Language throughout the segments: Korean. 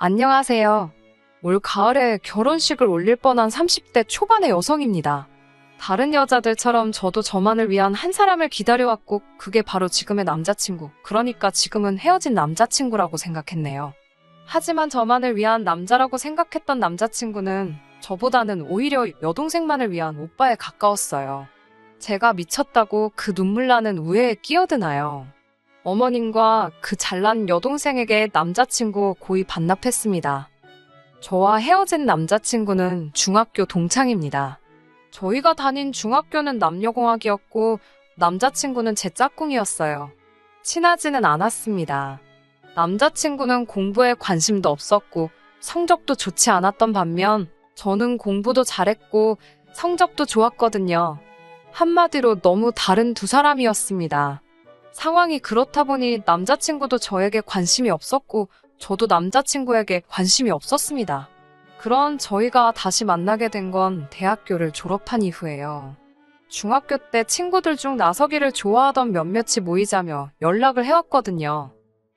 안녕하세요. 올 가을에 결혼식을 올릴 뻔한 30대 초반의 여성입니다. 다른 여자들처럼 저도 저만을 위한 한 사람을 기다려왔고 그게 바로 지금의 남자친구, 그러니까 지금은 헤어진 남자친구라고 생각했네요. 하지만 저만을 위한 남자라고 생각했던 남자친구는 저보다는 오히려 여동생만을 위한 오빠에 가까웠어요. 제가 미쳤다고 그 눈물 나는 우애에 끼어드나요. 어머님과 그 잘난 여동생에게 남자친구 고이 반납했습니다. 저와 헤어진 남자친구는 중학교 동창입니다. 저희가 다닌 중학교는 남녀공학이었고 남자친구는 제 짝꿍이었어요. 친하지는 않았습니다. 남자친구는 공부에 관심도 없었고 성적도 좋지 않았던 반면 저는 공부도 잘했고 성적도 좋았거든요. 한마디로 너무 다른 두 사람이었습니다. 상황이 그렇다 보니 남자친구도 저에게 관심이 없었고 저도 남자친구에게 관심이 없었습니다. 그런 저희가 다시 만나게 된 건 대학교를 졸업한 이후예요. 중학교 때 친구들 중 나서기를 좋아하던 몇몇이 모이자며 연락을 해왔거든요.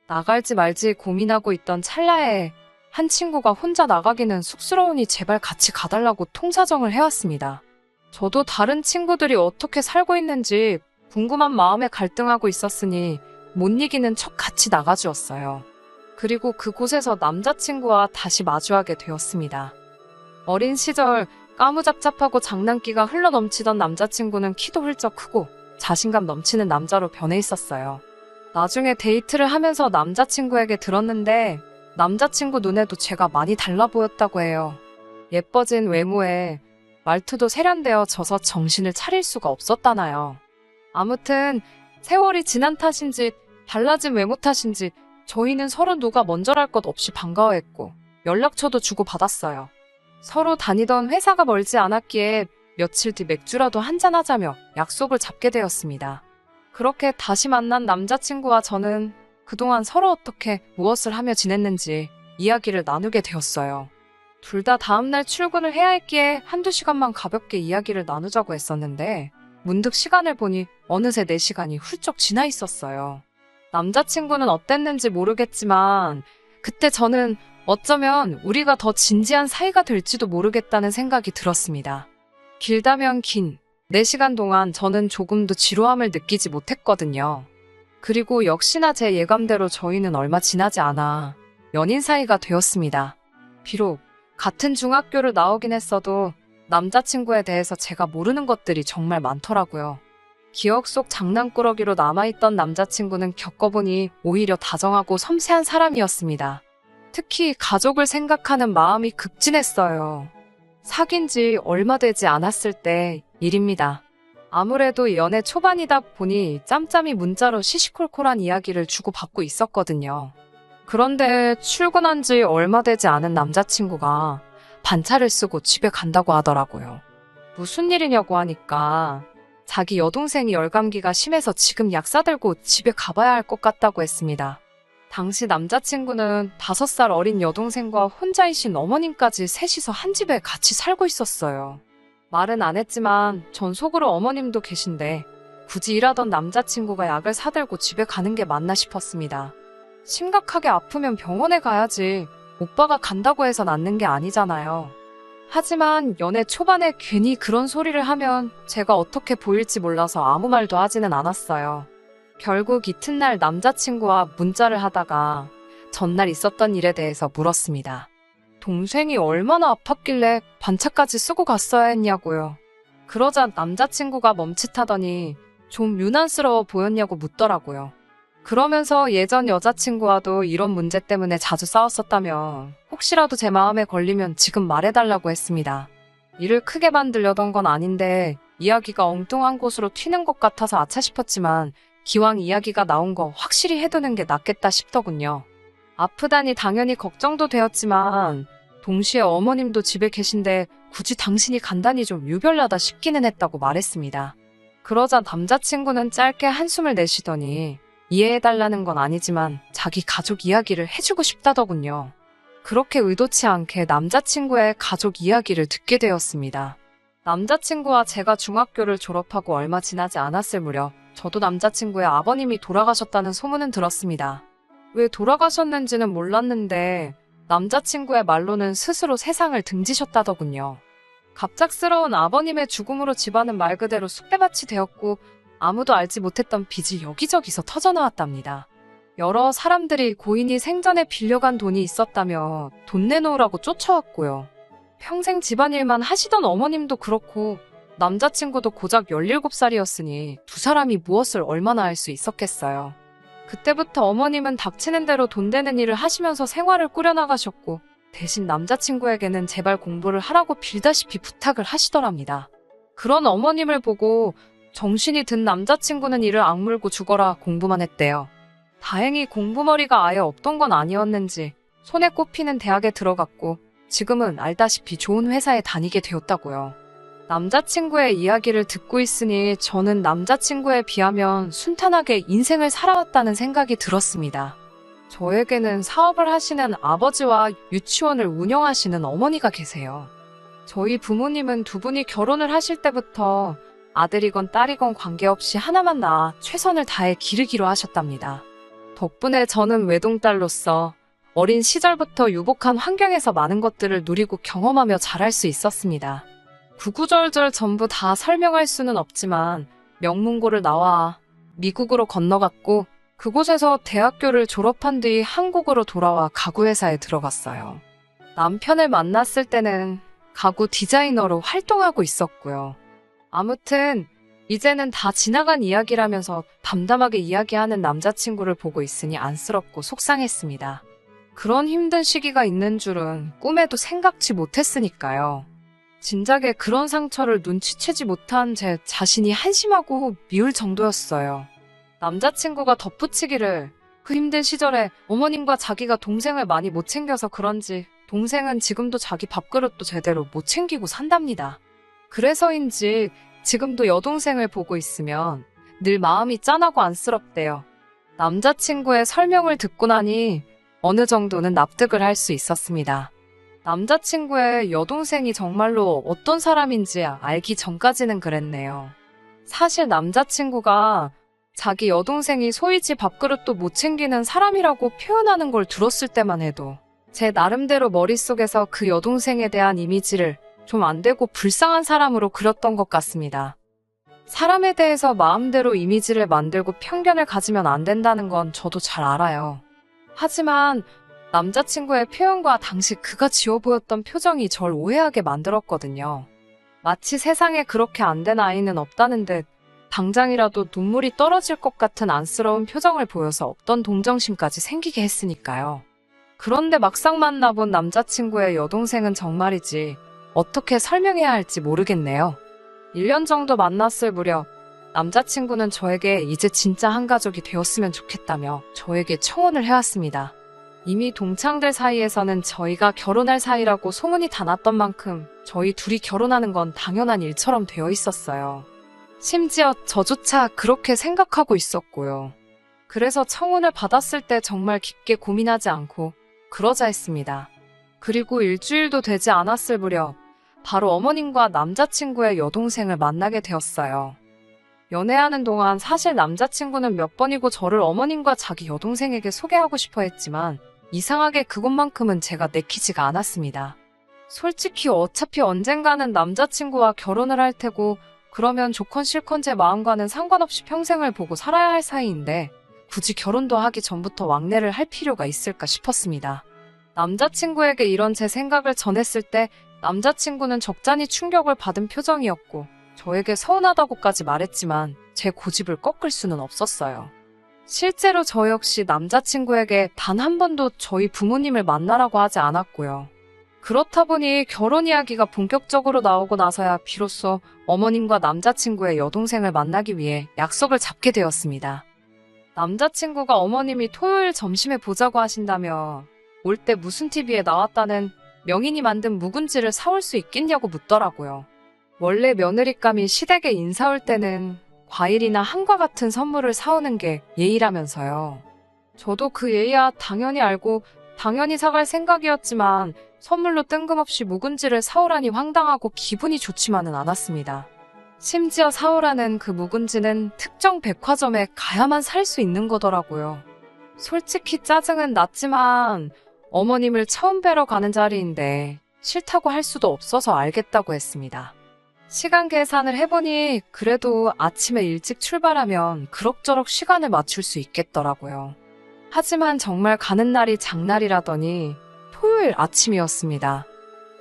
나갈지 말지 고민하고 있던 찰나에 한 친구가 혼자 나가기는 쑥스러우니 제발 같이 가달라고 통사정을 해왔습니다. 저도 다른 친구들이 어떻게 살고 있는지 궁금한 마음에 갈등하고 있었으니 못 이기는 척 같이 나가주었어요. 그리고 그곳에서 남자친구와 다시 마주하게 되었습니다. 어린 시절 까무잡잡하고 장난기가 흘러넘치던 남자친구는 키도 훌쩍 크고 자신감 넘치는 남자로 변해 있었어요. 나중에 데이트를 하면서 남자친구에게 들었는데 남자친구 눈에도 제가 많이 달라 보였다고 해요. 예뻐진 외모에 말투도 세련되어져서 정신을 차릴 수가 없었다나요. 아무튼 세월이 지난 탓인지 달라진 외모 탓인지 저희는 서로 누가 먼저랄 것 없이 반가워했고 연락처도 주고받았어요. 서로 다니던 회사가 멀지 않았기에 며칠 뒤 맥주라도 한잔하자며 약속을 잡게 되었습니다. 그렇게 다시 만난 남자친구와 저는 그동안 서로 어떻게 무엇을 하며 지냈는지 이야기를 나누게 되었어요. 둘 다 다음날 출근을 해야 했기에 한두 시간만 가볍게 이야기를 나누자고 했었는데 문득 시간을 보니 어느새 4시간이 훌쩍 지나 있었어요. 남자친구는 어땠는지 모르겠지만 그때 저는 어쩌면 우리가 더 진지한 사이가 될지도 모르겠다는 생각이 들었습니다. 길다면 긴 4시간 동안 저는 조금도 지루함을 느끼지 못했거든요. 그리고 역시나 제 예감대로 저희는 얼마 지나지 않아 연인 사이가 되었습니다. 비록 같은 중학교를 나오긴 했어도 남자친구에 대해서 제가 모르는 것들이 정말 많더라고요. 기억 속 장난꾸러기로 남아있던 남자친구는 겪어보니 오히려 다정하고 섬세한 사람이었습니다. 특히 가족을 생각하는 마음이 극진했어요. 사귄 지 얼마 되지 않았을 때 일입니다. 아무래도 연애 초반이다 보니 짬짬이 문자로 시시콜콜한 이야기를 주고받고 있었거든요. 그런데 출근한 지 얼마 되지 않은 남자친구가 반차를 쓰고 집에 간다고 하더라고요. 무슨 일이냐고 하니까 자기 여동생이 열감기가 심해서 지금 약 사들고 집에 가봐야 할 것 같다고 했습니다. 당시 남자친구는 5살 어린 여동생과 혼자이신 어머님까지 셋이서 한 집에 같이 살고 있었어요. 말은 안 했지만 전 속으로 어머님도 계신데 굳이 일하던 남자친구가 약을 사들고 집에 가는 게 맞나 싶었습니다. 심각하게 아프면 병원에 가야지 오빠가 간다고 해서 낫는 게 아니잖아요. 하지만 연애 초반에 괜히 그런 소리를 하면 제가 어떻게 보일지 몰라서 아무 말도 하지는 않았어요. 결국 이튿날 남자친구와 문자를 하다가 전날 있었던 일에 대해서 물었습니다. 동생이 얼마나 아팠길래 반차까지 쓰고 갔어야 했냐고요. 그러자 남자친구가 멈칫하더니 좀 유난스러워 보였냐고 묻더라고요. 그러면서 예전 여자친구와도 이런 문제 때문에 자주 싸웠었다며 혹시라도 제 마음에 걸리면 지금 말해달라고 했습니다. 일을 크게 만들려던 건 아닌데 이야기가 엉뚱한 곳으로 튀는 것 같아서 아차 싶었지만 기왕 이야기가 나온 거 확실히 해두는 게 낫겠다 싶더군요. 아프다니 당연히 걱정도 되었지만 동시에 어머님도 집에 계신데 굳이 당신이 간다니 좀 유별나다 싶기는 했다고 말했습니다. 그러자 남자친구는 짧게 한숨을 내쉬더니 이해해달라는 건 아니지만 자기 가족 이야기를 해주고 싶다더군요. 그렇게 의도치 않게 남자친구의 가족 이야기를 듣게 되었습니다. 남자친구와 제가 중학교를 졸업하고 얼마 지나지 않았을 무렵 저도 남자친구의 아버님이 돌아가셨다는 소문은 들었습니다. 왜 돌아가셨는지는 몰랐는데 남자친구의 말로는 스스로 세상을 등지셨다더군요. 갑작스러운 아버님의 죽음으로 집안은 말 그대로 쑥대밭이 되었고 아무도 알지 못했던 빚이 여기저기서 터져나왔답니다. 여러 사람들이 고인이 생전에 빌려간 돈이 있었다며 돈 내놓으라고 쫓아왔고요. 평생 집안일만 하시던 어머님도 그렇고 남자친구도 고작 17살이었으니 두 사람이 무엇을 얼마나 할 수 있었겠어요. 그때부터 어머님은 닥치는 대로 돈 되는 일을 하시면서 생활을 꾸려나가셨고 대신 남자친구에게는 제발 공부를 하라고 빌다시피 부탁을 하시더랍니다. 그런 어머님을 보고 정신이 든 남자친구는 이를 악물고 죽어라 공부만 했대요. 다행히 공부머리가 아예 없던 건 아니었는지 손에 꼽히는 대학에 들어갔고 지금은 알다시피 좋은 회사에 다니게 되었다고요. 남자친구의 이야기를 듣고 있으니 저는 남자친구에 비하면 순탄하게 인생을 살아왔다는 생각이 들었습니다. 저에게는 사업을 하시는 아버지와 유치원을 운영하시는 어머니가 계세요. 저희 부모님은 두 분이 결혼을 하실 때부터 아들이건 딸이건 관계없이 하나만 낳아 최선을 다해 기르기로 하셨답니다. 덕분에 저는 외동딸로서 어린 시절부터 유복한 환경에서 많은 것들을 누리고 경험하며 자랄 수 있었습니다. 구구절절 전부 다 설명할 수는 없지만 명문고를 나와 미국으로 건너갔고 그곳에서 대학교를 졸업한 뒤 한국으로 돌아와 가구회사에 들어갔어요. 남편을 만났을 때는 가구 디자이너로 활동하고 있었고요. 아무튼 이제는 다 지나간 이야기라면서 담담하게 이야기하는 남자친구를 보고 있으니 안쓰럽고 속상했습니다. 그런 힘든 시기가 있는 줄은 꿈에도 생각지 못했으니까요. 진작에 그런 상처를 눈치채지 못한 제 자신이 한심하고 미울 정도였어요. 남자친구가 덧붙이기를 그 힘든 시절에 어머님과 자기가 동생을 많이 못 챙겨서 그런지 동생은 지금도 자기 밥그릇도 제대로 못 챙기고 산답니다. 그래서인지 지금도 여동생을 보고 있으면 늘 마음이 짠하고 안쓰럽대요. 남자친구의 설명을 듣고 나니 어느 정도는 납득을 할 수 있었습니다. 남자친구의 여동생이 정말로 어떤 사람인지 알기 전까지는 그랬네요. 사실 남자친구가 자기 여동생이 소위 지 밥그릇도 못 챙기는 사람이라고 표현하는 걸 들었을 때만 해도 제 나름대로 머릿속에서 그 여동생에 대한 이미지를 좀 안 되고 불쌍한 사람으로 그렸던 것 같습니다. 사람에 대해서 마음대로 이미지를 만들고 편견을 가지면 안 된다는 건 저도 잘 알아요. 하지만 남자친구의 표현과 당시 그가 지어 보였던 표정이 절 오해하게 만들었거든요. 마치 세상에 그렇게 안 된 아이는 없다는 듯 당장이라도 눈물이 떨어질 것 같은 안쓰러운 표정을 보여서 없던 동정심까지 생기게 했으니까요. 그런데 막상 만나본 남자친구의 여동생은 정말이지 어떻게 설명해야 할지 모르겠네요. 1년 정도 만났을 무렵 남자친구는 저에게 이제 진짜 한 가족이 되었으면 좋겠다며 저에게 청혼을 해왔습니다. 이미 동창들 사이에서는 저희가 결혼할 사이라고 소문이 다 났던 만큼 저희 둘이 결혼하는 건 당연한 일처럼 되어 있었어요. 심지어 저조차 그렇게 생각하고 있었고요. 그래서 청혼을 받았을 때 정말 깊게 고민하지 않고 그러자 했습니다. 그리고 일주일도 되지 않았을 무렵 바로 어머님과 남자친구의 여동생을 만나게 되었어요. 연애하는 동안 사실 남자친구는 몇 번이고 저를 어머님과 자기 여동생에게 소개하고 싶어 했지만 이상하게 그것만큼은 제가 내키지가 않았습니다. 솔직히 어차피 언젠가는 남자친구와 결혼을 할 테고 그러면 좋건 싫건 제 마음과는 상관없이 평생을 보고 살아야 할 사이인데 굳이 결혼도 하기 전부터 왕래를 할 필요가 있을까 싶었습니다. 남자친구에게 이런 제 생각을 전했을 때 남자친구는 적잖이 충격을 받은 표정이었고 저에게 서운하다고까지 말했지만 제 고집을 꺾을 수는 없었어요. 실제로 저 역시 남자친구에게 단 한 번도 저희 부모님을 만나라고 하지 않았고요. 그렇다 보니 결혼 이야기가 본격적으로 나오고 나서야 비로소 어머님과 남자친구의 여동생을 만나기 위해 약속을 잡게 되었습니다. 남자친구가 어머님이 토요일 점심에 보자고 하신다며 올 때 무슨 TV에 나왔다는 명인이 만든 묵은지를 사올 수 있겠냐고 묻더라고요. 원래 며느리감이 시댁에 인사 올 때는 과일이나 한과 같은 선물을 사오는 게 예의라면서요. 저도 그 예의야 당연히 알고 당연히 사갈 생각이었지만 선물로 뜬금없이 묵은지를 사오라니 황당하고 기분이 좋지만은 않았습니다. 심지어 사오라는 그 묵은지는 특정 백화점에 가야만 살 수 있는 거더라고요. 솔직히 짜증은 났지만 어머님을 처음 뵈러 가는 자리인데 싫다고 할 수도 없어서 알겠다고 했습니다. 시간 계산을 해보니 그래도 아침에 일찍 출발하면 그럭저럭 시간을 맞출 수 있겠더라고요. 하지만 정말 가는 날이 장날이라더니 토요일 아침이었습니다.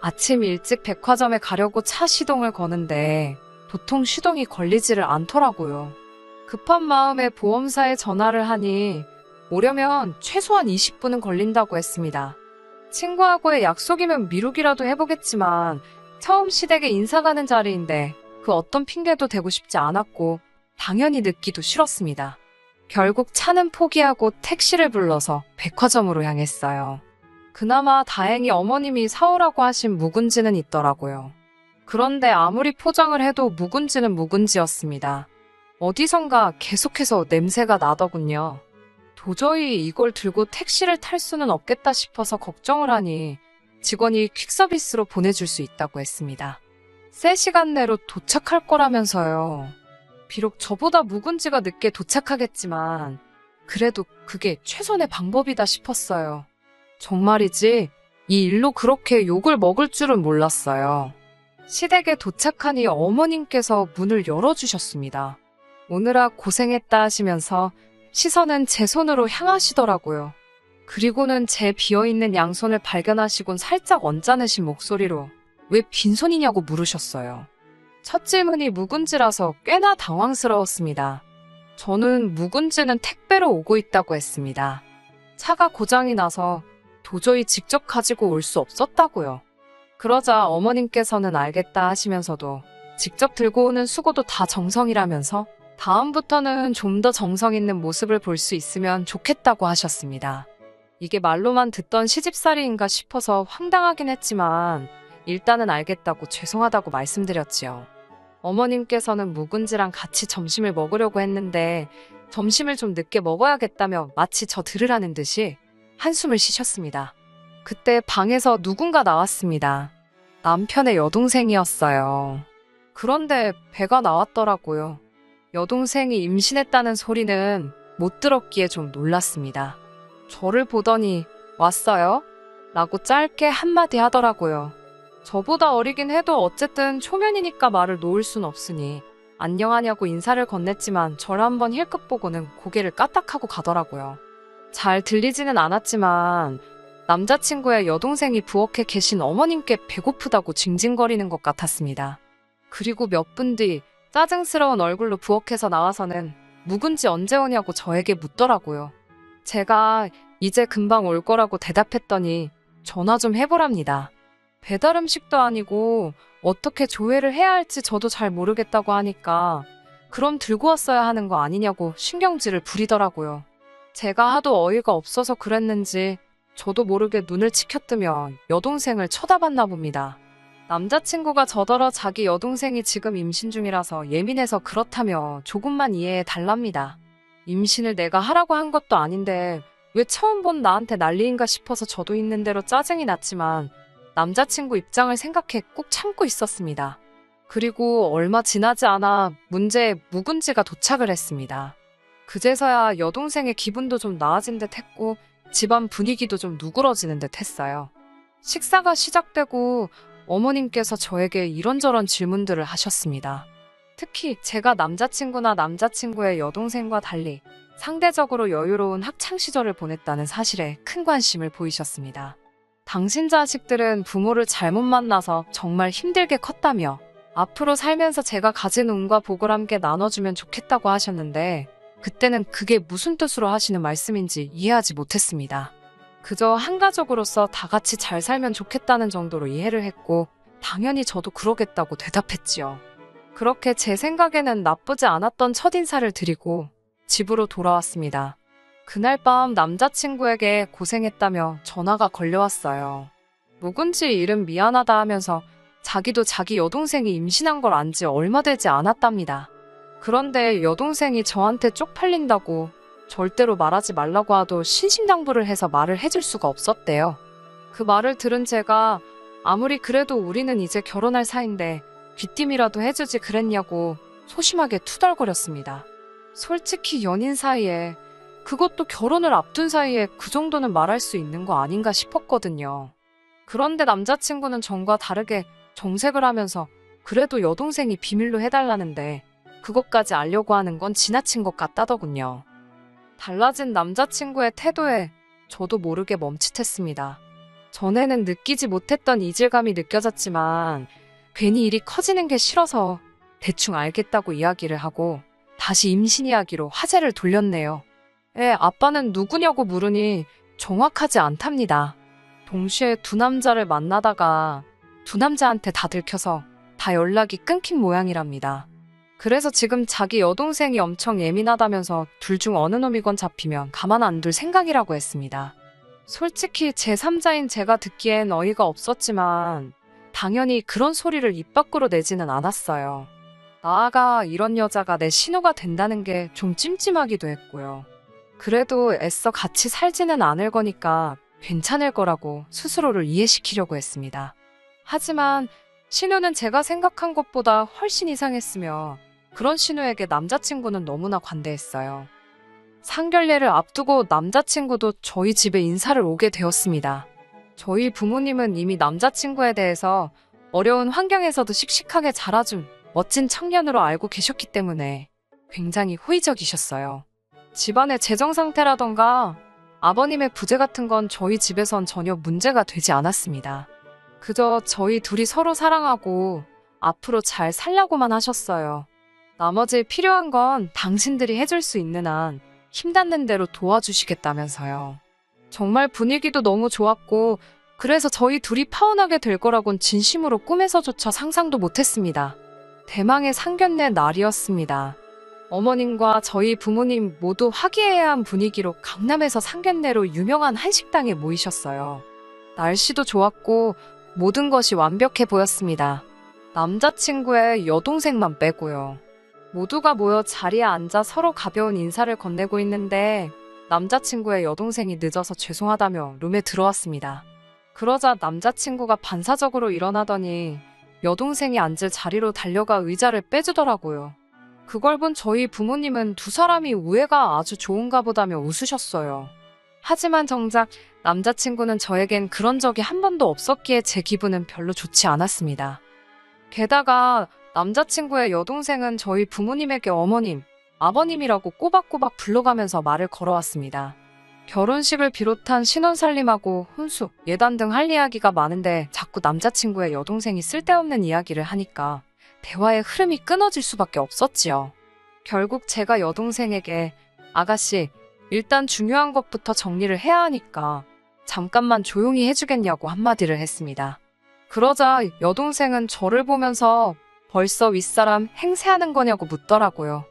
아침 일찍 백화점에 가려고 차 시동을 거는데 도통 시동이 걸리지를 않더라고요. 급한 마음에 보험사에 전화를 하니 오려면 최소한 20분은 걸린다고 했습니다. 친구하고의 약속이면 미루기라도 해보겠지만 처음 시댁에 인사 가는 자리인데 그 어떤 핑계도 대고 싶지 않았고 당연히 늦기도 싫었습니다. 결국 차는 포기하고 택시를 불러서 백화점으로 향했어요. 그나마 다행히 어머님이 사오라고 하신 묵은지는 있더라고요. 그런데 아무리 포장을 해도 묵은지는 묵은지였습니다. 어디선가 계속해서 냄새가 나더군요. 도저히 이걸 들고 택시를 탈 수는 없겠다 싶어서 걱정을 하니 직원이 퀵서비스로 보내줄 수 있다고 했습니다. 3시간 내로 도착할 거라면서요. 비록 저보다 묵은지가 늦게 도착하겠지만 그래도 그게 최선의 방법이다 싶었어요. 정말이지 이 일로 그렇게 욕을 먹을 줄은 몰랐어요. 시댁에 도착하니 어머님께서 문을 열어주셨습니다. 오느라 고생했다 하시면서 시선은 제 손으로 향하시더라고요. 그리고는 제 비어있는 양손을 발견하시곤 살짝 언짢으신 목소리로 왜 빈손이냐고 물으셨어요. 첫 질문이 묵은지라서 꽤나 당황스러웠습니다. 저는 묵은지는 택배로 오고 있다고 했습니다. 차가 고장이 나서 도저히 직접 가지고 올 수 없었다고요. 그러자 어머님께서는 알겠다 하시면서도 직접 들고 오는 수고도 다 정성이라면서 다음부터는 좀 더 정성 있는 모습을 볼 수 있으면 좋겠다고 하셨습니다. 이게 말로만 듣던 시집살이인가 싶어서 황당하긴 했지만 일단은 알겠다고 죄송하다고 말씀드렸지요. 어머님께서는 묵은지랑 같이 점심을 먹으려고 했는데 점심을 좀 늦게 먹어야겠다며 마치 저 들으라는 듯이 한숨을 쉬셨습니다. 그때 방에서 누군가 나왔습니다. 남편의 여동생이었어요. 그런데 배가 나왔더라고요. 여동생이 임신했다는 소리는 못 들었기에 좀 놀랐습니다. 저를 보더니 왔어요? 라고 짧게 한마디 하더라고요. 저보다 어리긴 해도 어쨌든 초면이니까 말을 놓을 순 없으니 안녕하냐고 인사를 건넸지만 저를 한번 힐끗 보고는 고개를 까딱하고 가더라고요. 잘 들리지는 않았지만 남자친구의 여동생이 부엌에 계신 어머님께 배고프다고 징징거리는 것 같았습니다. 그리고 몇 분 뒤 짜증스러운 얼굴로 부엌에서 나와서는 묵은지 언제 오냐고 저에게 묻더라고요. 제가 이제 금방 올 거라고 대답했더니 전화 좀 해보랍니다. 배달 음식도 아니고 어떻게 조회를 해야 할지 저도 잘 모르겠다고 하니까 그럼 들고 왔어야 하는 거 아니냐고 신경질을 부리더라고요. 제가 하도 어이가 없어서 그랬는지 저도 모르게 눈을 치켜뜨며 여동생을 쳐다봤나 봅니다. 남자친구가 저더러 자기 여동생이 지금 임신 중이라서 예민해서 그렇다며 조금만 이해해 달랍니다. 임신을 내가 하라고 한 것도 아닌데 왜 처음 본 나한테 난리인가 싶어서 저도 있는 대로 짜증이 났지만 남자친구 입장을 생각해 꾹 참고 있었습니다. 그리고 얼마 지나지 않아 문제의 묵은지가 도착을 했습니다. 그제서야 여동생의 기분도 좀 나아진 듯 했고 집안 분위기도 좀 누그러지는 듯 했어요. 식사가 시작되고 어머님께서 저에게 이런저런 질문들을 하셨습니다. 특히 제가 남자친구나 남자친구의 여동생과 달리 상대적으로 여유로운 학창시절을 보냈다는 사실에 큰 관심을 보이셨습니다. 당신 자식들은 부모를 잘못 만나서 정말 힘들게 컸다며 앞으로 살면서 제가 가진 운과 복을 함께 나눠주면 좋겠다고 하셨는데 그때는 그게 무슨 뜻으로 하시는 말씀인지 이해하지 못했습니다. 그저 한 가족으로서 다 같이 잘 살면 좋겠다는 정도로 이해를 했고 당연히 저도 그러겠다고 대답했지요. 그렇게 제 생각에는 나쁘지 않았던 첫인사를 드리고 집으로 돌아왔습니다. 그날 밤 남자친구에게 고생했다며 전화가 걸려왔어요. 묵은지 이름 미안하다 하면서 자기도 자기 여동생이 임신한 걸 안 지 얼마 되지 않았답니다. 그런데 여동생이 저한테 쪽팔린다고 절대로 말하지 말라고 하도 신신당부를 해서 말을 해줄 수가 없었대요. 그 말을 들은 제가 아무리 그래도 우리는 이제 결혼할 사이인데 귀띔이라도 해주지 그랬냐고 소심하게 투덜거렸습니다. 솔직히 연인 사이에 그것도 결혼을 앞둔 사이에 그 정도는 말할 수 있는 거 아닌가 싶었거든요. 그런데 남자친구는 전과 다르게 정색을 하면서 그래도 여동생이 비밀로 해달라는데 그것까지 알려고 하는 건 지나친 것 같다더군요. 달라진 남자친구의 태도에 저도 모르게 멈칫했습니다. 전에는 느끼지 못했던 이질감이 느껴졌지만 괜히 일이 커지는 게 싫어서 대충 알겠다고 이야기를 하고 다시 임신 이야기로 화제를 돌렸네요. 아빠는 누구냐고 물으니 정확하지 않답니다. 동시에 두 남자를 만나다가 두 남자한테 다 들켜서 다 연락이 끊긴 모양이랍니다. 그래서 지금 자기 여동생이 엄청 예민하다면서 둘 중 어느 놈이건 잡히면 가만 안 둘 생각이라고 했습니다. 솔직히 제3자인 제가 듣기엔 어이가 없었지만 당연히 그런 소리를 입 밖으로 내지는 않았어요. 나아가 이런 여자가 내 신우가 된다는 게 좀 찜찜하기도 했고요. 그래도 애써 같이 살지는 않을 거니까 괜찮을 거라고 스스로를 이해시키려고 했습니다. 하지만 신우는 제가 생각한 것보다 훨씬 이상했으며 그런 신우에게 남자친구는 너무나 관대했어요. 상견례를 앞두고 남자친구도 저희 집에 인사를 오게 되었습니다. 저희 부모님은 이미 남자친구에 대해서 어려운 환경에서도 씩씩하게 자라준 멋진 청년으로 알고 계셨기 때문에 굉장히 호의적이셨어요. 집안의 재정 상태라던가 아버님의 부재 같은 건 저희 집에선 전혀 문제가 되지 않았습니다. 그저 저희 둘이 서로 사랑하고 앞으로 잘 살려고만 하셨어요. 나머지 필요한 건 당신들이 해줄 수 있는 한 힘닿는 대로 도와주시겠다면서요. 정말 분위기도 너무 좋았고 그래서 저희 둘이 파혼하게 될 거라곤 진심으로 꿈에서조차 상상도 못했습니다. 대망의 상견례 날이었습니다. 어머님과 저희 부모님 모두 화기애애한 분위기로 강남에서 상견례로 유명한 한식당에 모이셨어요. 날씨도 좋았고 모든 것이 완벽해 보였습니다. 남자친구의 여동생만 빼고요. 모두가 모여 자리에 앉아 서로 가벼운 인사를 건네고 있는데 남자친구의 여동생이 늦어서 죄송하다며 룸에 들어왔습니다. 그러자 남자친구가 반사적으로 일어나더니 여동생이 앉을 자리로 달려가 의자를 빼주더라고요. 그걸 본 저희 부모님은 두 사람이 우애가 아주 좋은가 보다며 웃으셨어요. 하지만 정작 남자친구는 저에겐 그런 적이 한 번도 없었기에 제 기분은 별로 좋지 않았습니다. 게다가 남자친구의 여동생은 저희 부모님에게 어머님, 아버님이라고 꼬박꼬박 불러가면서 말을 걸어왔습니다. 결혼식을 비롯한 신혼살림하고 혼수, 예단 등 할 이야기가 많은데 자꾸 남자친구의 여동생이 쓸데없는 이야기를 하니까 대화의 흐름이 끊어질 수밖에 없었지요. 결국 제가 여동생에게 아가씨, 일단 중요한 것부터 정리를 해야 하니까 잠깐만 조용히 해주겠냐고 한마디를 했습니다. 그러자 여동생은 저를 보면서 벌써 윗사람 행세하는 거냐고 묻더라고요.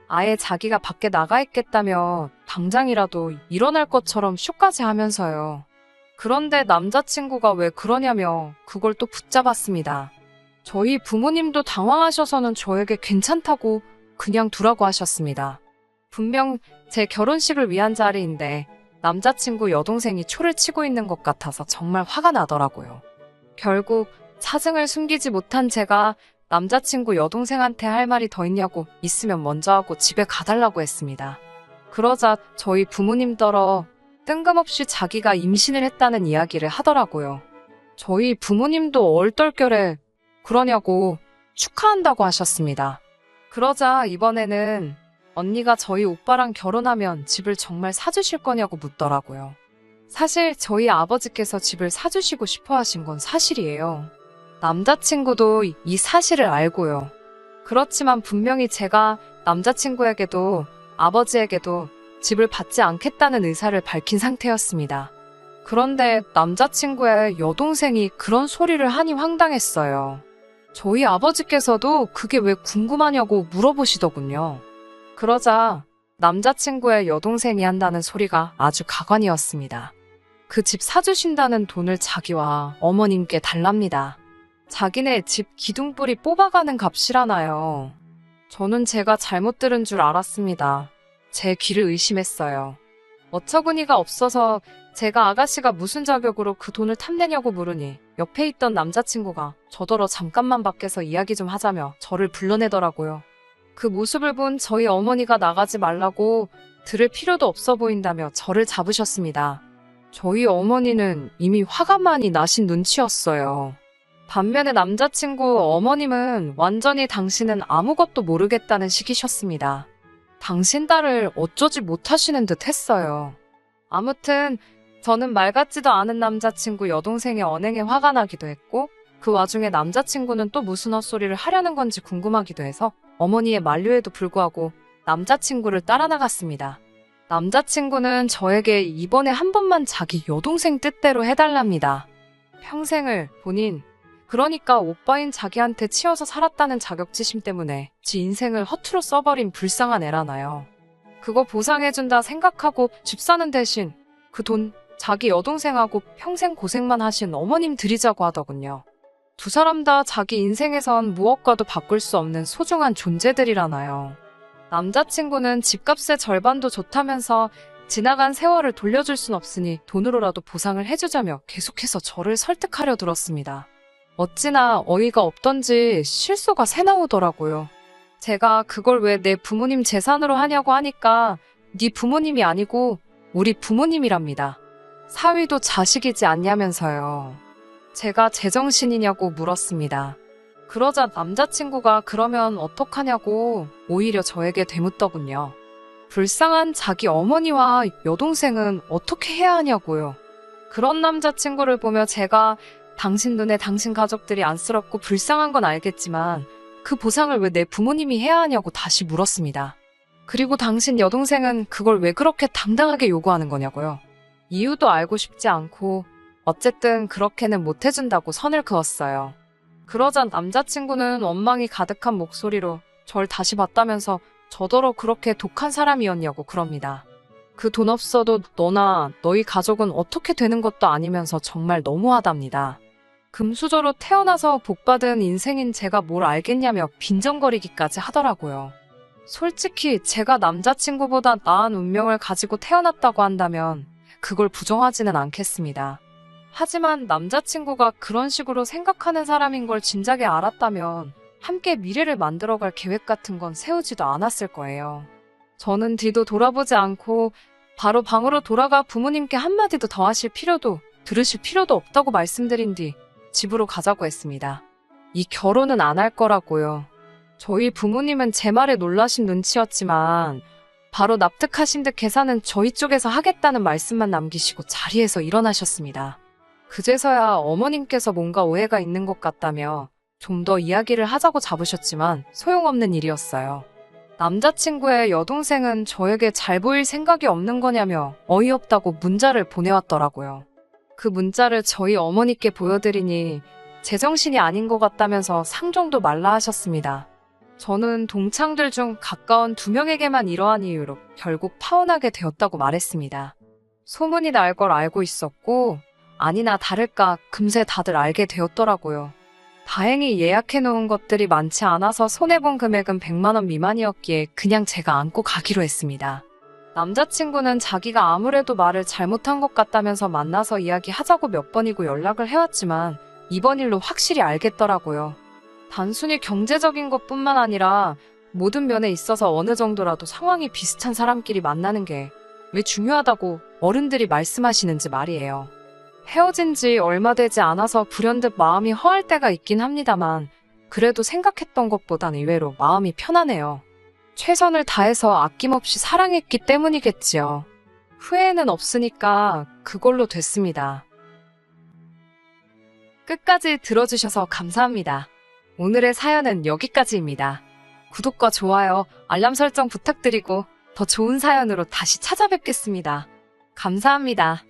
아예 자기가 밖에 나가 있겠다며 당장이라도 일어날 것처럼 쇼까지 하면서요. 그런데 남자친구가 왜 그러냐며 그걸 또 붙잡았습니다. 저희 부모님도 당황하셔서는 저에게 괜찮다고 그냥 두라고 하셨습니다. 분명 제 결혼식을 위한 자리인데 남자친구 여동생이 초를 치고 있는 것 같아서 정말 화가 나더라고요. 결국 사정을 숨기지 못한 제가 남자친구 여동생한테 할 말이 더 있냐고 있으면 먼저 하고 집에 가달라고 했습니다. 그러자 저희 부모님더러 뜬금없이 자기가 임신을 했다는 이야기를 하더라고요. 저희 부모님도 얼떨결에 그러냐고 축하한다고 하셨습니다. 그러자 이번에는 언니가 저희 오빠랑 결혼하면 집을 정말 사주실 거냐고 묻더라고요. 사실 저희 아버지께서 집을 사주시고 싶어 하신 건 사실이에요. 남자친구도 이 사실을 알고요. 그렇지만 분명히 제가 남자친구에게도 아버지에게도 집을 받지 않겠다는 의사를 밝힌 상태였습니다. 그런데 남자친구의 여동생이 그런 소리를 하니 황당했어요. 저희 아버지께서도 그게 왜 궁금하냐고 물어보시더군요. 그러자 남자친구의 여동생이 한다는 소리가 아주 가관이었습니다. 그 집 사주신다는 돈을 자기와 어머님께 달랍니다. 자기네 집 기둥뿌리 뽑아가는 값이라나요. 저는 제가 잘못 들은 줄 알았습니다. 제 귀를 의심했어요. 어처구니가 없어서 제가 아가씨가 무슨 자격으로 그 돈을 탐내냐고 물으니 옆에 있던 남자친구가 저더러 잠깐만 밖에서 이야기 좀 하자며 저를 불러내더라고요. 그 모습을 본 저희 어머니가 나가지 말라고 들을 필요도 없어 보인다며 저를 잡으셨습니다. 저희 어머니는 이미 화가 많이 나신 눈치였어요. 반면에 남자친구 어머님은 완전히 당신은 아무것도 모르겠다는 식이셨습니다. 당신 딸을 어쩌지 못하시는 듯 했어요. 아무튼 저는 말 같지도 않은 남자친구 여동생의 언행에 화가 나기도 했고, 그 와중에 남자친구는 또 무슨 헛소리를 하려는 건지 궁금하기도 해서 어머니의 만류에도 불구하고 남자친구를 따라 나갔습니다. 남자친구는 저에게 이번에 한 번만 자기 여동생 뜻대로 해달랍니다. 평생을 본인, 그러니까 오빠인 자기한테 치여서 살았다는 자격지심 때문에 지 인생을 허투루 써버린 불쌍한 애라나요. 그거 보상해준다 생각하고 집 사는 대신 그 돈 자기 여동생하고 평생 고생만 하신 어머님 드리자고 하더군요. 두 사람 다 자기 인생에선 무엇과도 바꿀 수 없는 소중한 존재들이라나요. 남자친구는 집값의 절반도 좋다면서 지나간 세월을 돌려줄 순 없으니 돈으로라도 보상을 해주자며 계속해서 저를 설득하려 들었습니다. 어찌나 어이가 없던지 실소가 새 나오더라고요. 제가 그걸 왜 내 부모님 재산으로 하냐고 하니까 네 부모님이 아니고 우리 부모님이랍니다. 사위도 자식이지 않냐면서요. 제가 제정신이냐고 물었습니다. 그러자 남자친구가 그러면 어떡하냐고 오히려 저에게 되묻더군요. 불쌍한 자기 어머니와 여동생은 어떻게 해야 하냐고요. 그런 남자친구를 보며 제가 당신 눈에 당신 가족들이 안쓰럽고 불쌍한 건 알겠지만 그 보상을 왜 내 부모님이 해야 하냐고 다시 물었습니다. 그리고 당신 여동생은 그걸 왜 그렇게 당당하게 요구하는 거냐고요. 이유도 알고 싶지 않고 어쨌든 그렇게는 못 해준다고 선을 그었어요. 그러자 남자친구는 원망이 가득한 목소리로 절 다시 봤다면서 저더러 그렇게 독한 사람이었냐고 그럽니다. 그 돈 없어도 너나 너희 가족은 어떻게 되는 것도 아니면서 정말 너무하답니다. 금수저로 태어나서 복받은 인생인 제가 뭘 알겠냐며 빈정거리기까지 하더라고요. 솔직히 제가 남자친구보다 나은 운명을 가지고 태어났다고 한다면 그걸 부정하지는 않겠습니다. 하지만 남자친구가 그런 식으로 생각하는 사람인 걸 진작에 알았다면 함께 미래를 만들어갈 계획 같은 건 세우지도 않았을 거예요. 저는 뒤도 돌아보지 않고 바로 방으로 돌아가 부모님께 한마디도 더 하실 필요도 들으실 필요도 없다고 말씀드린 뒤 집으로 가자고 했습니다. 이 결혼은 안 할 거라고요. 저희 부모님은 제 말에 놀라신 눈치였지만 바로 납득하신 듯 계산은 저희 쪽에서 하겠다는 말씀만 남기시고 자리에서 일어나셨습니다. 그제서야 어머님께서 뭔가 오해가 있는 것 같다며 좀 더 이야기를 하자고 잡으셨지만 소용없는 일이었어요. 남자친구의 여동생은 저에게 잘 보일 생각이 없는 거냐며 어이없다고 문자를 보내왔더라고요. 그 문자를 저희 어머니께 보여드리니 제정신이 아닌 것 같다면서 상종도 말라 하셨습니다. 저는 동창들 중 가까운 2명에게만 이러한 이유로 결국 파혼하게 되었다고 말했습니다. 소문이 날 걸 알고 있었고 아니나 다를까 금세 다들 알게 되었더라고요. 다행히 예약해놓은 것들이 많지 않아서 손해본 금액은 100만 원 미만이었기에 그냥 제가 안고 가기로 했습니다. 남자친구는 자기가 아무래도 말을 잘못한 것 같다면서 만나서 이야기하자고 몇 번이고 연락을 해왔지만 이번 일로 확실히 알겠더라고요. 단순히 경제적인 것뿐만 아니라 모든 면에 있어서 어느 정도라도 상황이 비슷한 사람끼리 만나는 게 왜 중요하다고 어른들이 말씀하시는지 말이에요. 헤어진 지 얼마 되지 않아서 불현듯 마음이 허할 때가 있긴 합니다만 그래도 생각했던 것보단 의외로 마음이 편하네요. 최선을 다해서 아낌없이 사랑했기 때문이겠지요. 후회는 없으니까 그걸로 됐습니다. 끝까지 들어주셔서 감사합니다. 오늘의 사연은 여기까지입니다. 구독과 좋아요, 알람 설정 부탁드리고 더 좋은 사연으로 다시 찾아뵙겠습니다. 감사합니다.